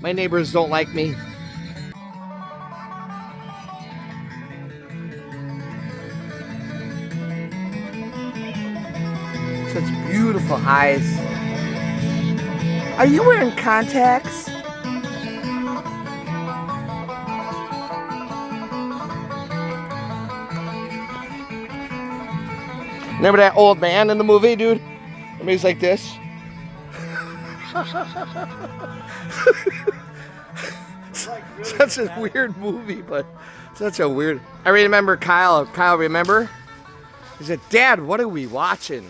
My neighbors don't like me. Such beautiful eyes. Are you wearing contacts? Remember that old man in the movie, dude? I mean, he's like this. Such a weird movie, but such a weird. I remember Kyle. Kyle, remember? He said, "Dad, what are we watching?"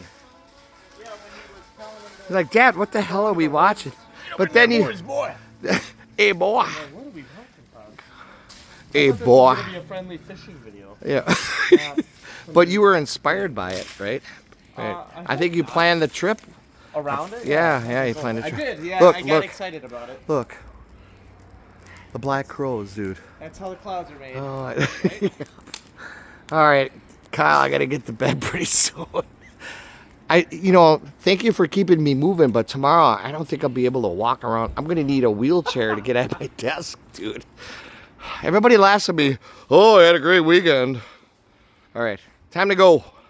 He's like, "Dad, what the hell are we watching?" But then he, hey boy, hey boy. It's gonna be a friendly fishing video. Yeah. But you were inspired by it, right? Right. I think you planned the trip. Around it? Yeah, you planned the I trip. did, yeah. Look, I got look. excited about it. Look. The black crows, dude. That's how the clouds are made. Oh, right? all right, Kyle, I gotta get to bed pretty soon. Thank you for keeping me moving, but tomorrow I don't think I'll be able to walk around. I'm gonna need a wheelchair to get at my desk, dude. Everybody laughs at me. Oh, I had a great weekend. All right, time to go.